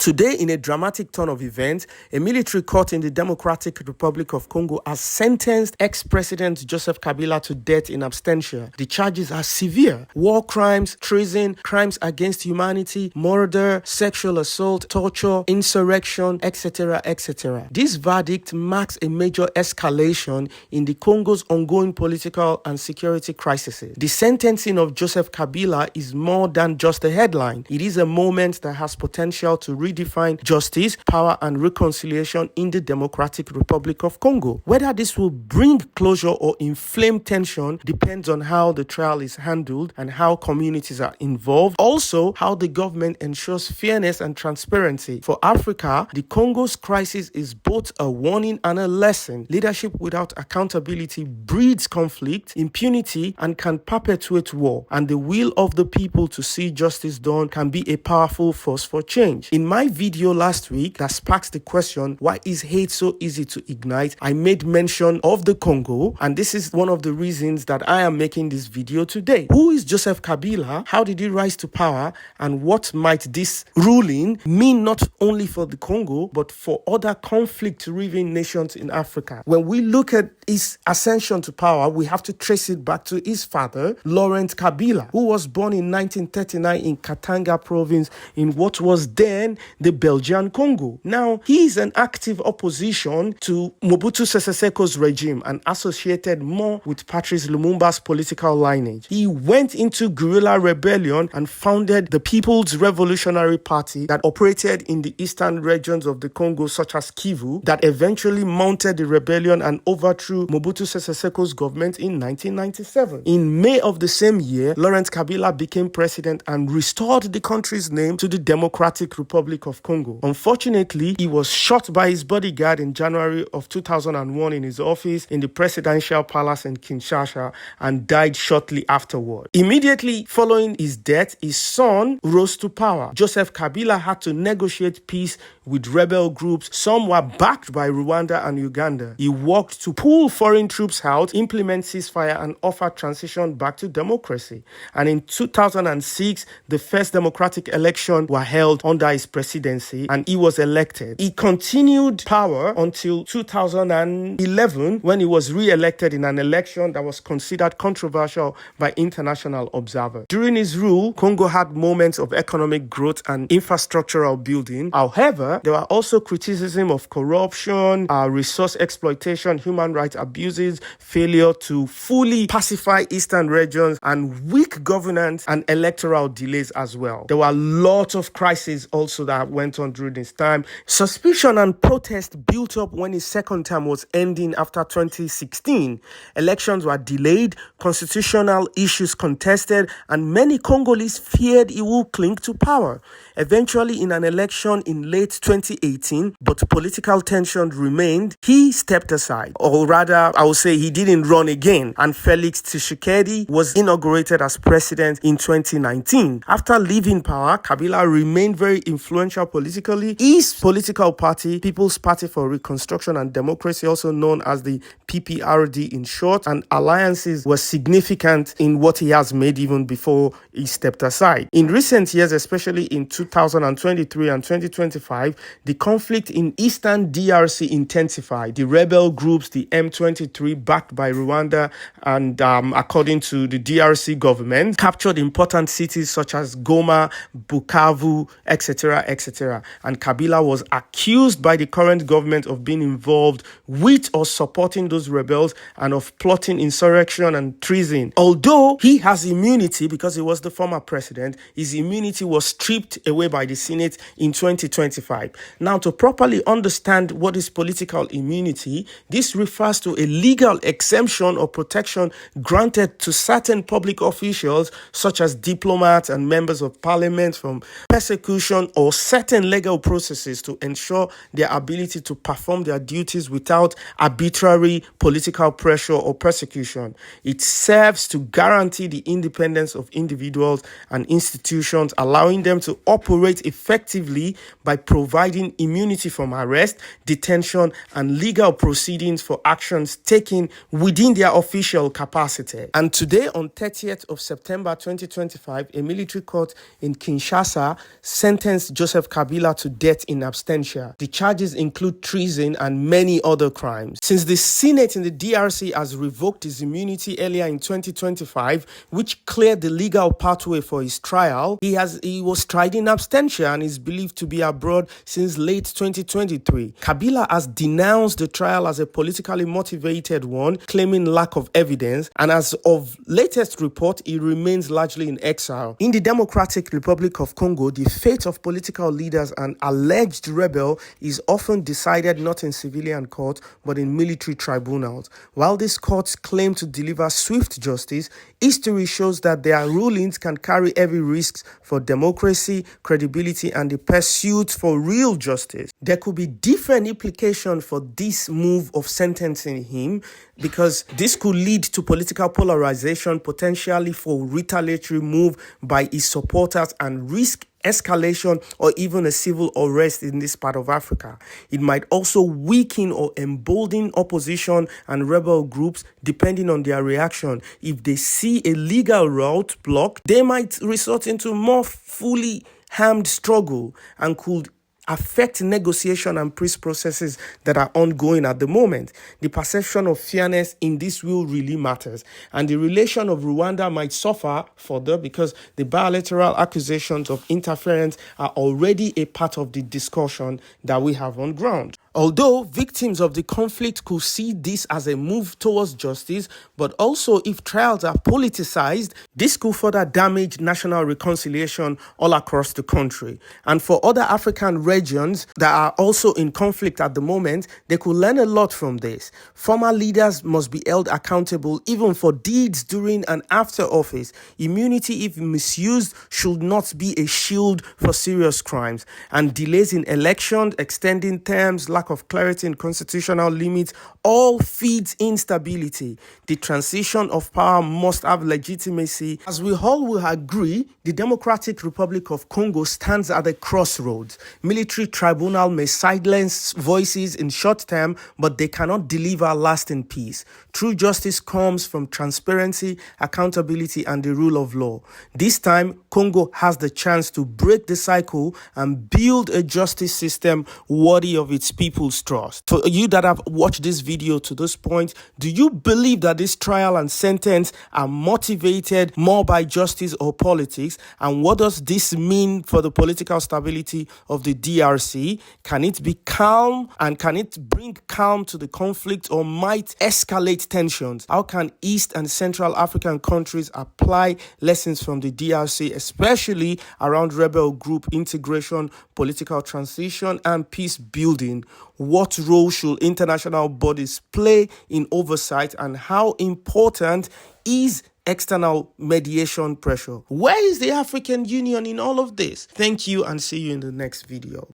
Today, in a dramatic turn of events, a military court in the Democratic Republic of Congo has sentenced ex-president Joseph Kabila to death in absentia. The charges are severe: war crimes, treason, crimes against humanity, murder, sexual assault, torture, insurrection, etc., etc. This verdict marks a major escalation in the Congo's ongoing political and security crises. The sentencing of Joseph Kabila is more than just a headline. It is a moment that has potential to redefine justice, power, and reconciliation in the Democratic Republic of Congo. Whether this will bring closure or inflame tension depends on how the trial is handled and how communities are involved. Also, how the government ensures fairness and transparency. For Africa, the Congo's crisis is both a warning and a lesson. Leadership without accountability breeds conflict, impunity, and can perpetuate war. And the will of the people to see justice done can be a powerful force for change. In my video last week that sparks the question, why is hate so easy to ignite, I made mention of the Congo, and this is one of the reasons that I am making this video today. Who is Joseph Kabila? How did he rise to power? And what might this ruling mean not only for the Congo, but for other conflict-riven nations in Africa? When we look at his ascension to power, we have to trace it back to his father, Laurent Kabila, who was born in 1939 in Katanga province in what was then the Belgian Congo. Now, he is an active opposition to Mobutu Sese Seko's regime and associated more with Patrice Lumumba's political lineage. He went into guerrilla rebellion and founded the People's Revolutionary Party that operated in the eastern regions of the Congo, such as Kivu, that eventually mounted the rebellion and overthrew Mobutu Sese Seko's government in 1997. In May of the same year, Laurent Kabila became president and restored the country's name to the Democratic Republic of Congo. Unfortunately, he was shot by his bodyguard in January of 2001 in his office in the presidential palace in Kinshasa and died shortly afterward. Immediately following his death, his son rose to power. Joseph Kabila had to negotiate peace with rebel groups. Some were backed by Rwanda and Uganda. He worked to pull foreign troops out, implement ceasefire, and offer transition back to democracy. And in 2006, the first democratic election were held under his presidency, and he was elected. He continued power until 2011, when he was re-elected in an election that was considered controversial by international observers. During his rule, Congo had moments of economic growth and infrastructural building. However, there were also criticism of corruption, resource exploitation, human rights abuses, failure to fully pacify eastern regions, and weak governance and electoral delays as well. There were lots of crises also that went on during this time. Suspicion and protest built up when his second term was ending after 2016. Elections were delayed, constitutional issues contested, and many Congolese feared he would cling to power. Eventually, in an election in late 2018, but political tension remained, he stepped aside. Or rather, I would say he didn't run again, and Felix Tshisekedi was inaugurated as president in 2019. After leaving power, Kabila remained very influential politically. His political party, People's Party for Reconstruction and Democracy, also known as the PPRD in short, and alliances were significant in what he has made even before he stepped aside. In recent years, especially in 2023 and 2025, the conflict in eastern DRC intensified. The rebel groups, the M23, backed by Rwanda and according to the DRC government, captured important cities such as Goma, Bukavu, etc., etc. And Kabila was accused by the current government of being involved with or supporting those rebels and of plotting insurrection and treason. Although he has immunity because he was the former president, his immunity was stripped away by the Senate in 2025. Now, to properly understand what is political immunity, this refers to a legal exemption or protection granted to certain public officials such as diplomats and members of parliament from persecution or certain legal processes to ensure their ability to perform their duties without arbitrary political pressure or persecution. It serves to guarantee the independence of individuals and institutions, allowing them to operate effectively by providing immunity from arrest, detention, and legal proceedings for actions taken within their official capacity. And today, on 30th of September 2025, a military court in Kinshasa sentenced Joseph Joseph Kabila to death in absentia. The charges include treason and many other crimes. Since the Senate in the DRC has revoked his immunity earlier in 2025, which cleared the legal pathway for his trial, he was tried in absentia and is believed to be abroad since late 2023. Kabila has denounced the trial as a politically motivated one, claiming lack of evidence, and as of latest report, he remains largely in exile. In the Democratic Republic of Congo, the fate of political leaders and alleged rebel is often decided not in civilian court but in military tribunals. While these courts claim to deliver swift justice, history shows that their rulings can carry heavy risks for democracy, credibility, and the pursuit for real justice. There could be different implications for this move of sentencing him, because this could lead to political polarization, potentially for retaliatory move by his supporters, and risk escalation or even a civil arrest in this part of Africa. It might also weaken or embolden opposition and rebel groups depending on their reaction. If they see a legal route blocked, they might resort into more fully armed struggle and could affect negotiation and peace processes that are ongoing at the moment. The perception of fairness in this will really matters, and the relation of Rwanda might suffer further because the bilateral accusations of interference are already a part of the discussion that we have on ground. Although victims of the conflict could see this as a move towards justice, but also if trials are politicized, this could further damage national reconciliation all across the country. And for other African regions that are also in conflict at the moment, they could learn a lot from this. Former leaders must be held accountable even for deeds during and after office. Immunity, if misused, should not be a shield for serious crimes. And delays in elections, extending terms, lack of clarity in constitutional limits, all feeds instability. The transition of power must have legitimacy. As we all will agree, the Democratic Republic of Congo stands at a crossroads. Military tribunal may silence voices in short term, but they cannot deliver lasting peace. True justice comes from transparency, accountability, and the rule of law. This time, Congo has the chance to break the cycle and build a justice system worthy of its people's trust. For you that have watched this video to this point, do you believe that this trial and sentence are motivated more by justice or politics? And what does this mean for the political stability of the DRC? Can it be calm, and can it bring calm to the conflict, or might escalate tensions? How can East and Central African countries apply lessons from the DRC, especially around rebel group integration, political transition, and peace building? What role should international bodies play in oversight, and how important is external mediation pressure? Where is the African Union in all of this? Thank you, and see you in the next video.